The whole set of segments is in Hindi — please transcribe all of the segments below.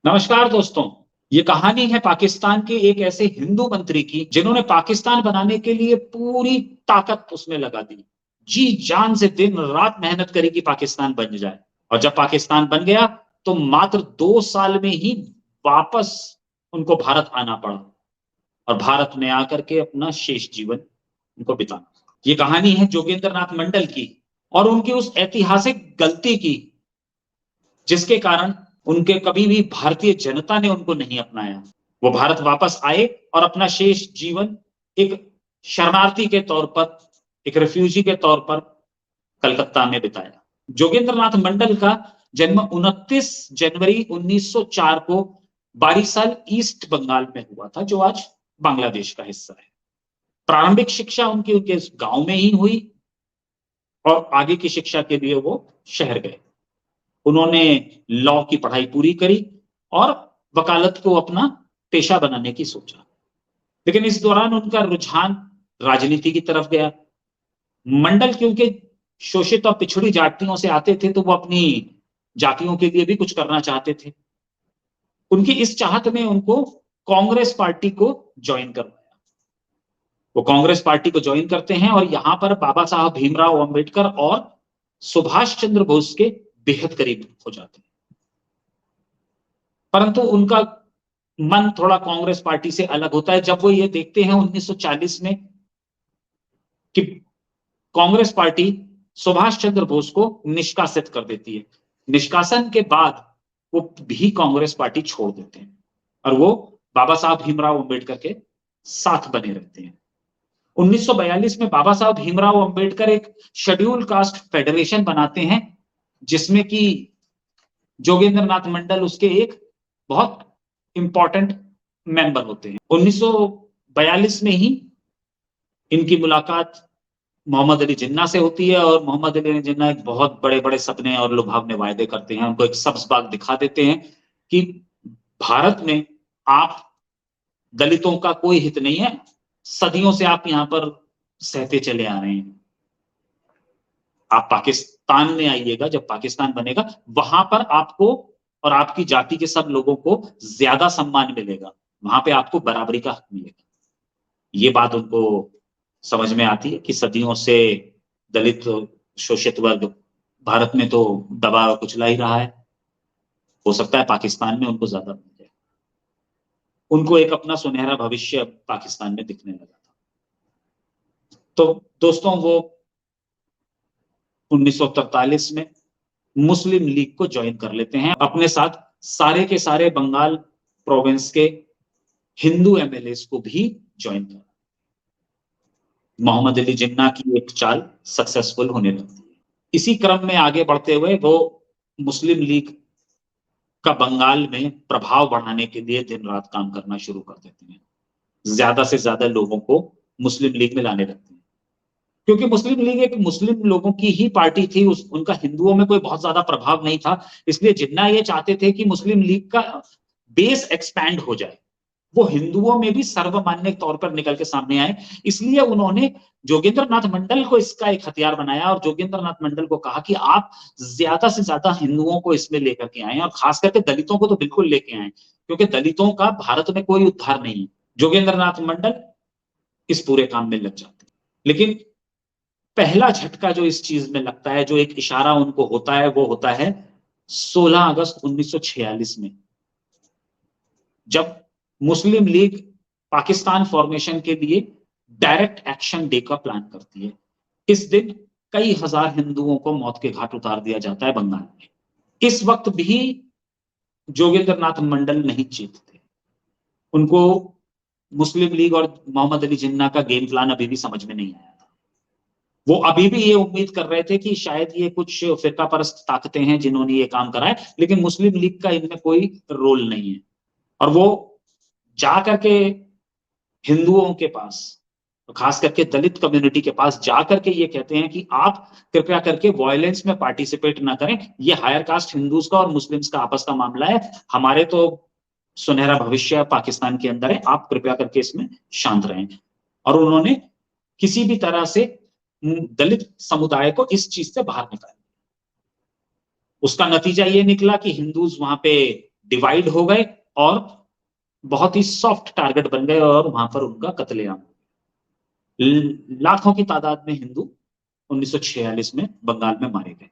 नमस्कार दोस्तों। ये कहानी है पाकिस्तान के एक ऐसे हिंदू मंत्री की जिन्होंने पाकिस्तान बनाने के लिए पूरी ताकत उसमें लगा दी। जी जान से दिन रात मेहनत करी कि पाकिस्तान बन जाए। और जब पाकिस्तान बन गया तो मात्र 2 साल में ही वापस उनको भारत आना पड़ा और भारत में आकर के अपना शेष जीवन उनको बिताना। ये कहानी है जोगेंद्र नाथ मंडल की और उनकी उस ऐतिहासिक गलती की जिसके कारण उनके कभी भी भारतीय जनता ने उनको नहीं अपनाया। वो भारत वापस आए और अपना शेष जीवन एक शरणार्थी के तौर पर, एक रेफ्यूजी के तौर पर कलकत्ता में बिताया। जोगेंद्र नाथ मंडल का जन्म 29 जनवरी 1904 को बारिसाल ईस्ट बंगाल में हुआ था, जो आज बांग्लादेश का हिस्सा है। प्रारंभिक शिक्षा उनकी उनके गांव में ही हुई और आगे की शिक्षा के लिए वो शहर गए। उन्होंने लॉ की पढ़ाई पूरी करी और वकालत को अपना पेशा बनाने की सोचा, लेकिन इस दौरान उनका रुझान राजनीति की तरफ गया। मंडल क्योंकि शोषित और पिछड़ी जातियों से आते थे, तो वो अपनी जातियों के लिए भी कुछ करना चाहते थे। उनकी इस चाहत में उनको कांग्रेस पार्टी को ज्वाइन करवाया। वो कांग्रेस पार्टी को ज्वाइन करते हैं और यहां पर बाबा साहब भीमराव अंबेडकर और सुभाष चंद्र बोस के बेहद करीब हो जाते हैं। परंतु उनका मन थोड़ा कांग्रेस पार्टी से अलग होता है जब वो ये देखते हैं 1940 में कि कांग्रेस पार्टी सुभाष चंद्र बोस को निष्कासित कर देती है। निष्कासन के बाद वो भी कांग्रेस पार्टी छोड़ देते हैं और वो बाबा साहब भीमराव अंबेडकर के साथ बने रहते हैं। 1942 में बाबा साहब भीमराव अंबेडकर एक शेड्यूल कास्ट फेडरेशन बनाते हैं, जिसमें कि जोगेंद्र नाथ मंडल उसके एक बहुत इंपॉर्टेंट मेंबर होते हैं। 1942 में ही इनकी मुलाकात मोहम्मद अली जिन्ना से होती है और मोहम्मद अली जिन्ना एक बहुत बड़े बड़े सपने और लुभावने वायदे करते हैं। उनको एक सब्ज बाग दिखा देते हैं कि भारत में आप दलितों का कोई हित नहीं है, सदियों से आप यहां पर सहते चले आ रहे हैं। आप पाकिस्तान में आइएगा, जब पाकिस्तान बनेगा वहां पर आपको और आपकी जाति के सब लोगों को ज्यादा सम्मान मिलेगा, वहां पे आपको बराबरी का हक मिलेगा। ये बात उनको समझ में आती है कि सदियों से दलित शोषित वर्ग भारत में तो दबा कुचला ही रहा है, हो सकता है पाकिस्तान में उनको ज्यादा मिल जाए। उनको एक अपना सुनहरा भविष्य पाकिस्तान में दिखने लगा था। तो दोस्तों, वो 1943 में मुस्लिम लीग को ज्वाइन कर लेते हैं, अपने साथ सारे के सारे बंगाल प्रोविंस के हिंदू एमएलए को भी ज्वाइन कर। मोहम्मद अली जिन्ना की एक चाल सक्सेसफुल होने लगती है। इसी क्रम में आगे बढ़ते हुए वो मुस्लिम लीग का बंगाल में प्रभाव बढ़ाने के लिए दिन रात काम करना शुरू कर देते हैं। ज्यादा से ज्यादा लोगों को मुस्लिम लीग में लाने लगते हैं, क्योंकि मुस्लिम लीग एक मुस्लिम लोगों की ही पार्टी थी। उनका हिंदुओं में कोई बहुत ज्यादा प्रभाव नहीं था। इसलिए जिन्ना ये चाहते थे कि मुस्लिम लीग का बेस एक्सपैंड हो जाए, वो हिंदुओं में भी सर्वमान्य तौर पर निकल के सामने आए। इसलिए उन्होंने जोगेंद्र नाथ मंडल को इसका एक हथियार बनाया और जोगेंद्र नाथ मंडल को कहा कि आप ज्यादा से ज्यादा हिंदुओं को इसमें लेकर के आए और खास करके दलितों को तो बिल्कुल लेके आए, क्योंकि दलितों का भारत में कोई उद्धार नहीं है। जोगेंद्र नाथ मंडल इस पूरे काम में लग जाते हैं, लेकिन पहला झटका जो इस चीज में लगता है, जो एक इशारा उनको होता है, वो होता है 16 अगस्त 1946 में, जब मुस्लिम लीग पाकिस्तान फॉर्मेशन के लिए डायरेक्ट एक्शन डे का प्लान करती है। इस दिन कई हजार हिंदुओं को मौत के घाट उतार दिया जाता है बंगाल में। इस वक्त भी जोगेंद्र नाथ मंडल नहीं जीतते। उनको मुस्लिम लीग और मोहम्मद अली जिन्ना का गेम प्लान अभी भी समझ में नहीं आया था। वो अभी भी ये उम्मीद कर रहे थे कि शायद ये कुछ फिरका परस्त ताकतें हैं जिन्होंने ये काम करा है, लेकिन मुस्लिम लीग का इनमें कोई रोल नहीं है। और वो जा करके हिंदुओं के पास, खास करके दलित कम्युनिटी के पास जा करके ये कहते हैं कि आप कृपया करके वायलेंस में पार्टिसिपेट ना करें। ये हायर कास्ट हिंदूज का और मुस्लिम्स का आपस का मामला है, हमारे तो सुनहरा भविष्य पाकिस्तान के अंदर है, आप कृपया करके इसमें शांत रहें। और उन्होंने किसी भी तरह से दलित समुदाय को इस चीज से बाहर निकाला। उसका नतीजा ये निकला कि हिंदूज वहां पे डिवाइड हो गए और बहुत ही सॉफ्ट टारगेट बन गए और वहां पर उनका कत्लेआम। लाखों की तादाद में हिंदू 1946 में बंगाल में मारे गए।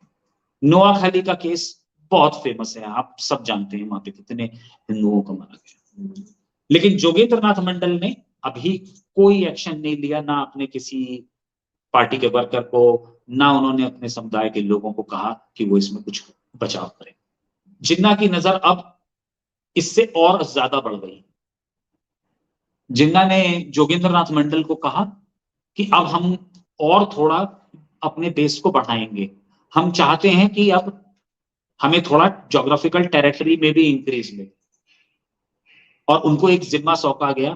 नोआखाली का केस बहुत फेमस है, आप सब जानते हैं वहां पे कितने हिंदुओं को मारा गया। लेकिन जोगेंद्र नाथ मंडल ने अभी कोई एक्शन नहीं लिया, ना अपने किसी पार्टी के वर्कर को, ना उन्होंने अपने समुदाय के लोगों को कहा कि वो इसमें कुछ बचाव करें। जिन्ना की नजर अब इससे और ज्यादा बढ़ गई। जिन्ना ने जोगेंद्र नाथ मंडल को कहा कि अब हम और थोड़ा अपने बेस को बढ़ाएंगे, हम चाहते हैं कि अब हमें थोड़ा ज्योग्राफिकल टेरिटरी में भी इंक्रीज मिले। और उनको एक जिम्मा सौंपा गया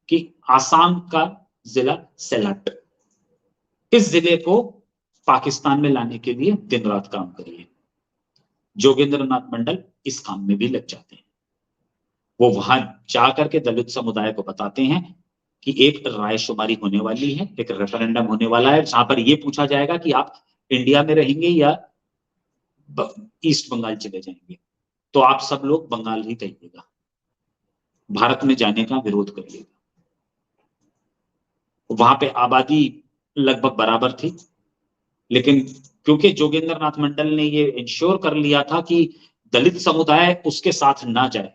कि आसाम का जिला सेलट, इस जिले को पाकिस्तान में लाने के लिए दिन रात काम करिए। जोगेंद्र नाथ मंडल इस काम में भी लग जाते हैं। वो वहां जाकर के दलित समुदाय को बताते हैं कि एक रायशुमारी होने वाली है, एक रेफरेंडम होने वाला है, जहां पर यह पूछा जाएगा कि आप इंडिया में रहेंगे या ईस्ट बंगाल चले जाएंगे। तो आप सब लोग बंगाल ही कहिएगा, भारत में जाने का विरोध करिएगा। वहां पे आबादी लगभग बराबर थी, लेकिन क्योंकि जोगेंद्र नाथ मंडल ने ये इंश्योर कर लिया था कि दलित समुदाय उसके साथ ना जाए,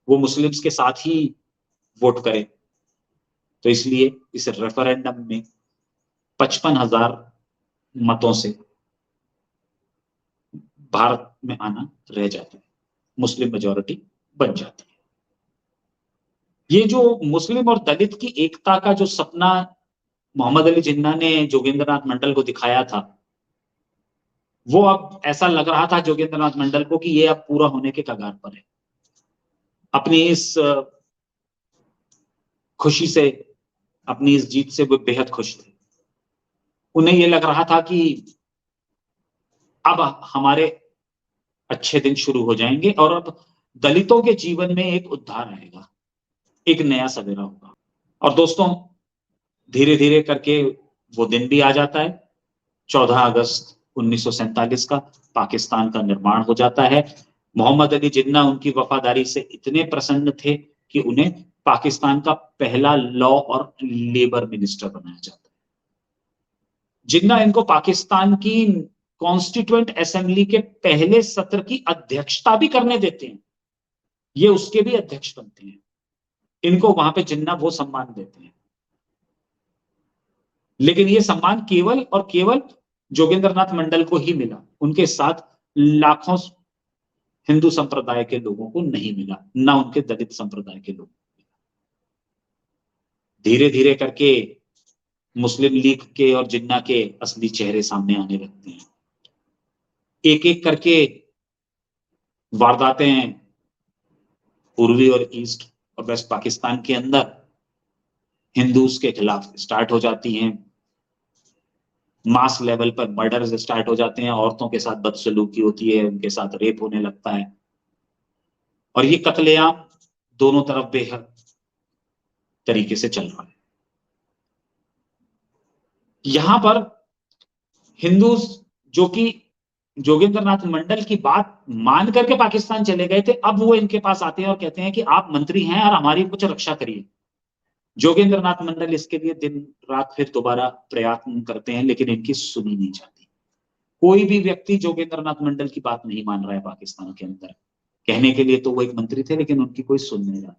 वो मुस्लिम्स के साथ ही वोट करे, तो इसलिए इस रेफरेंडम में 55,000 मतों से भारत में आना रह जाता है, मुस्लिम मेजॉरिटी बन जाती है। ये जो मुस्लिम और दलित की एकता का जो सपना मोहम्मद अली जिन्ना ने जोगेंद्र नाथ मंडल को दिखाया था, वो अब ऐसा लग रहा था जोगेंद्र नाथ मंडल को कि ये अब पूरा होने के कगार पर है। अपनी इस खुशी से, अपनी इस जीत से वो बेहद खुश थे। उन्हें ये लग रहा था कि अब हमारे अच्छे दिन शुरू हो जाएंगे और अब दलितों के जीवन में एक उद्धार आएगा, एक नया सवेरा होगा। और दोस्तों, धीरे धीरे करके वो दिन भी आ जाता है। 14 अगस्त 1947 का पाकिस्तान का निर्माण हो जाता है। मोहम्मद अली जिन्ना उनकी वफादारी से इतने प्रसन्न थे कि उन्हें पाकिस्तान का पहला लॉ और लेबर मिनिस्टर बनाया जाता है। जिन्ना इनको पाकिस्तान की कॉन्स्टिट्यूएंट असेंबली के पहले सत्र की अध्यक्षता भी करने देते हैं, ये उसके भी अध्यक्ष बनते हैं। इनको वहां पे जिन्ना वो सम्मान देते हैं, लेकिन ये सम्मान केवल और केवल जोगेंद्र नाथ मंडल को ही मिला, उनके साथ लाखों हिंदू संप्रदाय के लोगों को नहीं मिला, ना उनके दलित संप्रदाय के लोगों को मिला। धीरे धीरे करके मुस्लिम लीग के और जिन्ना के असली चेहरे सामने आने लगते हैं। एक एक करके वारदातें पूर्वी और ईस्ट और वेस्ट पाकिस्तान के अंदर हिंदूज के खिलाफ स्टार्ट हो जाती हैं। मास लेवल पर मर्डर्स स्टार्ट हो जाते हैं, औरतों के साथ बदसलूकी होती है, उनके साथ रेप होने लगता है, और ये कत्लेआम दोनों तरफ बेहद तरीके से चल रहा है। यहां पर हिंदूज जो कि जोगेंद्र नाथ मंडल की बात मान करके पाकिस्तान चले गए थे, अब वो इनके पास आते हैं और कहते हैं कि आप मंत्री हैं और हमारी कुछ रक्षा करिए। जोगेंद्र नाथ मंडल इसके लिए दिन रात फिर दोबारा प्रयत्न करते हैं, लेकिन इनकी सुनी नहीं जाती। कोई भी व्यक्ति जोगेंद्र नाथ मंडल की बात नहीं मान रहा है पाकिस्तान के अंदर। कहने के लिए तो वो एक मंत्री थे, लेकिन उनकी कोई सुन नहीं रहा।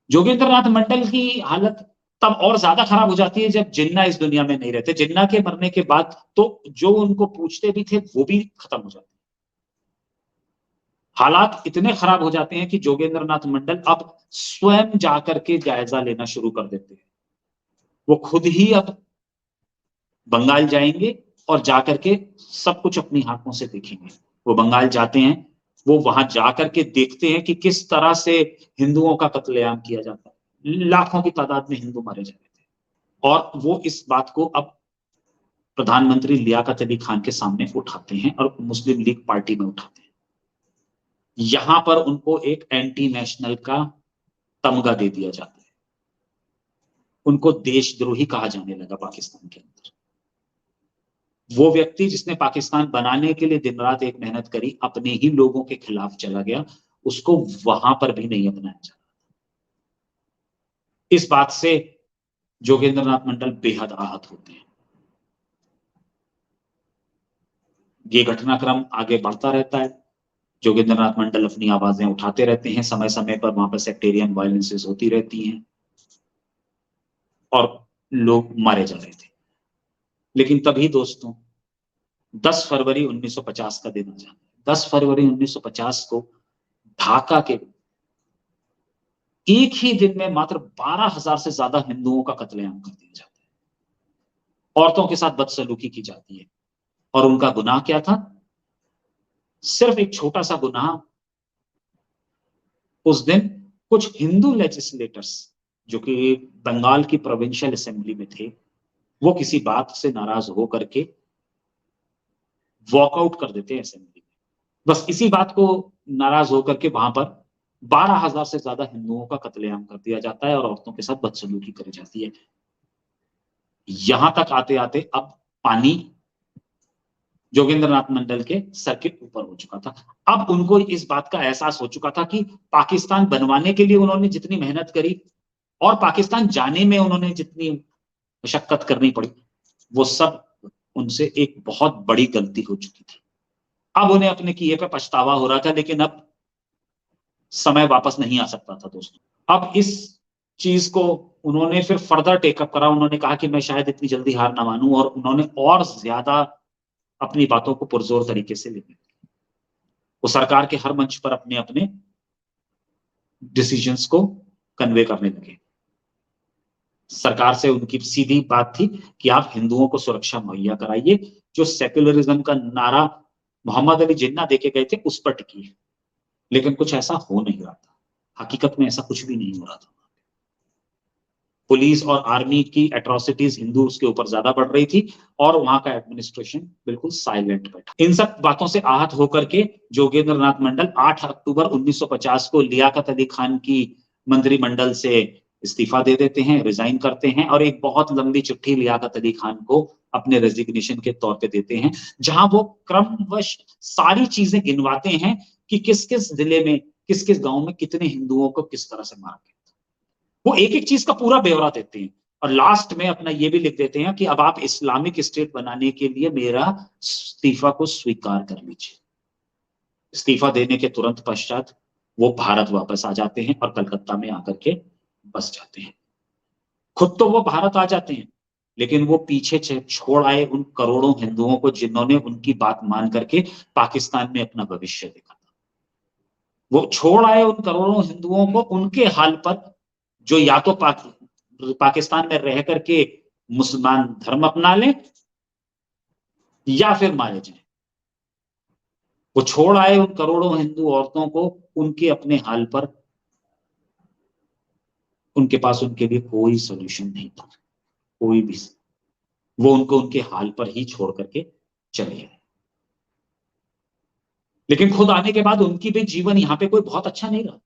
जोगेंद्र नाथ मंडल की हालत तब और ज्यादा खराब हो जाती है जब जिन्ना इस दुनिया में नहीं रहते। जिन्ना के मरने के बाद तो जो उनको पूछते भी थे वो भी खत्म हो जाते। हालात इतने खराब हो जाते हैं कि जोगेंद्र नाथ मंडल अब स्वयं जाकर के जायजा लेना शुरू कर देते हैं। वो खुद ही अब बंगाल जाएंगे और जाकर के सब कुछ अपनी आंखों से देखेंगे। वो बंगाल जाते हैं, वो वहां जाकर के देखते हैं कि किस तरह से हिंदुओं का कत्लेआम किया जाता है। लाखों की तादाद में हिंदू मारे जा रहे थे, और वो इस बात को अब प्रधानमंत्री लियाकत अली खान के सामने उठाते हैं और मुस्लिम लीग पार्टी में उठाते हैं। यहां पर उनको एक एंटी नेशनल का तमगा दे दिया जाता है। उनको देशद्रोही कहा जाने लगा पाकिस्तान के अंदर। वो व्यक्ति जिसने पाकिस्तान बनाने के लिए दिन रात एक मेहनत करी, अपने ही लोगों के खिलाफ चला गया उसको वहां पर भी नहीं अपनाया जा रहा। इस बात से जोगेंद्रनाथ मंडल बेहद आहत होते हैं। ये घटनाक्रम आगे बढ़ता रहता है। जोगेंद्रनाथ मंडल अपनी आवाजें उठाते रहते हैं, समय समय पर वहां पर सेक्टेरियन वायलेंसेस होती रहती हैं और लोग मारे जा रहे थे। लेकिन तभी दोस्तों 10 फरवरी 1950 का दिन आ जाता है। 10 फरवरी 1950 को ढाका के एक ही दिन में मात्र 12,000 से ज्यादा हिंदुओं का कत्लेआम कर दिया जाता है। औरतों के साथ बदसलूकी की जाती है और उनका गुनाह क्या था? सिर्फ एक छोटा सा गुनाह। उस दिन कुछ हिंदू लेजिस्लेटर्स जो कि बंगाल की प्रोविंशियल असेंबली में थे, वो किसी बात से नाराज हो करके वॉकआउट कर देते हैं असेंबली में। बस इसी बात को नाराज होकर के वहां पर 12,000 से ज्यादा हिंदुओं का कत्लेआम कर दिया जाता है और औरतों के साथ बदसलूकी करी जाती है। यहां तक आते आते अब पानी जोगेंद्रनाथ मंडल के सर के ऊपर हो चुका था। अब उनको इस बात का एहसास हो चुका था कि पाकिस्तान बनवाने के लिए उन्होंने जितनी मेहनत करी और पाकिस्तान जाने में उन्होंने जितनी मशक्कत करनी पड़ी, वो सब उनसे एक बहुत बड़ी गलती हो चुकी थी। अब उन्हें अपने किए पे पछतावा हो रहा था, लेकिन अब समय वापस नहीं आ सकता था दोस्तों। अब इस चीज को उन्होंने फिर फर्दर टेकअप करा। उन्होंने कहा कि मैं शायद इतनी जल्दी हार ना मानूं और उन्होंने और ज्यादा अपनी बातों को पुरजोर तरीके से लेने। वो सरकार के हर मंच पर अपने अपने डिसीजंस को कन्वे करने लगे। सरकार से उनकी सीधी बात थी कि आप हिंदुओं को सुरक्षा मुहैया कराइए। जो सेक्युलरिज्म का नारा मोहम्मद अली जिन्ना देके गए थे उस पर टिकी। लेकिन कुछ ऐसा हो नहीं रहा था। हकीकत में ऐसा कुछ भी नहीं हो रहा था। पुलिस और आर्मी की एट्रोसिटीज हिंदू उसके ऊपर ज्यादा बढ़ रही थी और वहां का एडमिनिस्ट्रेशन बिल्कुल साइलेंट बैठा। इन सब बातों से आहत होकर के जोगेंद्रनाथ मंडल 8 अक्टूबर 1950 को लियाकत अली खान की मंत्रिमंडल से इस्तीफा दे देते हैं, रिजाइन करते हैं और एक बहुत लंबी चिट्ठी लियाकत अली खान को अपने रेजिग्नेशन के तौर पे देते हैं, जहां वो क्रमवश सारी चीजें गिनवाते हैं कि किस किस जिले में, किस किस गांव में कितने हिंदुओं को किस तरह से मारा गया। वो एक एक चीज का पूरा ब्यौरा देते हैं और लास्ट में अपना ये भी लिख देते हैं कि अब आप इस्लामिक स्टेट बनाने के लिए मेरा इस्तीफा को स्वीकार कर लीजिए। इस्तीफा देने के तुरंत पश्चात वो भारत वापस आ जाते हैं और कलकत्ता में आकर के बस जाते हैं। खुद तो वो भारत आ जाते हैं, लेकिन वो पीछे छोड़ आए उन करोड़ों हिंदुओं को जिन्होंने उनकी बात मान करके पाकिस्तान में अपना भविष्य देखा था। वो छोड़ आए उन करोड़ों हिंदुओं को उनके हाल पर, जो या तो पाकिस्तान में रह करके मुसलमान धर्म अपना लें या फिर मारे जाएं। वो छोड़ आए उन करोड़ों हिंदू औरतों को उनके अपने हाल पर। उनके पास उनके लिए कोई सोल्यूशन नहीं था, कोई भी। वो उनको उनके हाल पर ही छोड़ करके चले गए। लेकिन खुद आने के बाद उनकी भी जीवन यहां पे कोई बहुत अच्छा नहीं रहा।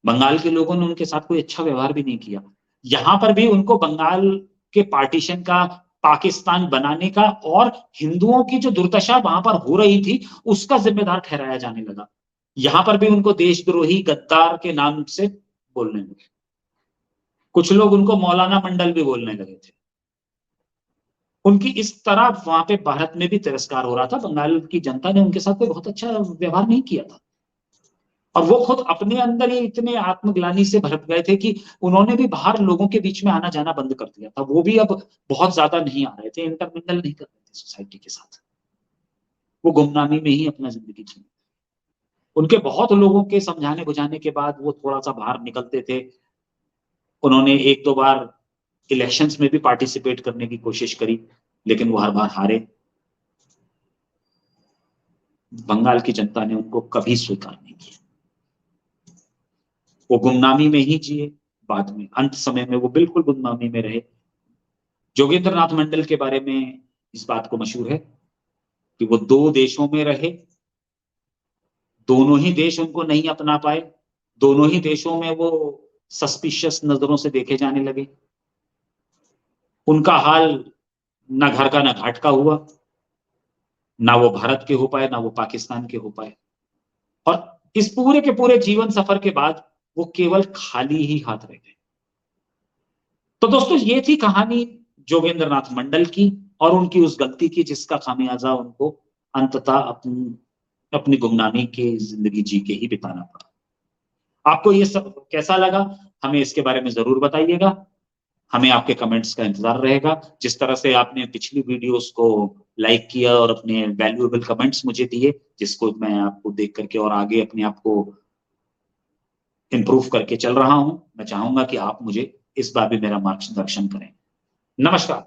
बंगाल के लोगों ने उनके साथ कोई अच्छा व्यवहार भी नहीं किया। यहां पर भी उनको बंगाल के पार्टीशन का, पाकिस्तान बनाने का और हिंदुओं की जो दुर्दशा वहां पर हो रही थी उसका जिम्मेदार ठहराया जाने लगा। यहां पर भी उनको देशद्रोही, गद्दार के नाम से बोलने लगे। कुछ लोग उनको मौलाना मंडल भी बोलने लगे थे। उनकी इस तरह वहां पे भारत में भी तिरस्कार हो रहा था। बंगाल की जनता ने उनके साथ कोई बहुत अच्छा व्यवहार नहीं किया था और वो खुद अपने अंदर ही इतने आत्मग्लानि से भर गए थे कि उन्होंने भी बाहर लोगों के बीच में आना जाना बंद कर दिया था। वो भी अब बहुत ज्यादा नहीं आ रहे थे, इंटरमिंगल नहीं कर रहे थे सोसाइटी के साथ। वो गुमनामी में ही अपना जिंदगी जी। उनके बहुत लोगों के समझाने बुझाने के बाद वो थोड़ा सा बाहर निकलते थे। उन्होंने एक दो बार इलेक्शंस में भी पार्टिसिपेट करने की कोशिश करी, लेकिन वो हर बार हारे। बंगाल की जनता ने उनको कभी स्वीकार नहीं किया। वो गुमनामी में ही जिए। बाद में अंत समय में वो बिल्कुल गुमनामी में रहे। जोगेंद्रनाथ मंडल के बारे में इस बात को मशहूर है कि वो 2 देशों में रहे, दोनों ही देश उनको नहीं अपना पाए, दोनों ही देशों में वो सस्पिशियस नजरों से देखे जाने लगे। उनका हाल ना घर का ना घाट का हुआ। ना वो भारत के हो पाए, ना वो पाकिस्तान के हो पाए। और इस पूरे के पूरे जीवन सफर के बाद वो केवल खाली ही हाथ रह गए। तो दोस्तों ये थी कहानी जोगेंद्रनाथ मंडल की और उनकी उस गलती की जिसका खामियाजा उनको अंततः अपनी अपनी गुमनामी की जिंदगी जी के ही बिताना पड़ा। आपको ये सब कैसा लगा, हमें इसके बारे में जरूर बताइएगा। हमें आपके कमेंट्स का इंतजार रहेगा। जिस तरह से आपने पिछली वीडियोस को लाइक किया और अपने वैल्यूएबल कमेंट्स मुझे दिए, जिसको मैं आपको देख करके और आगे अपने आप को इंप्रूव करके चल रहा हूं, मैं चाहूंगा कि आप मुझे इस बार भी मेरा मार्गदर्शन करें। नमस्कार।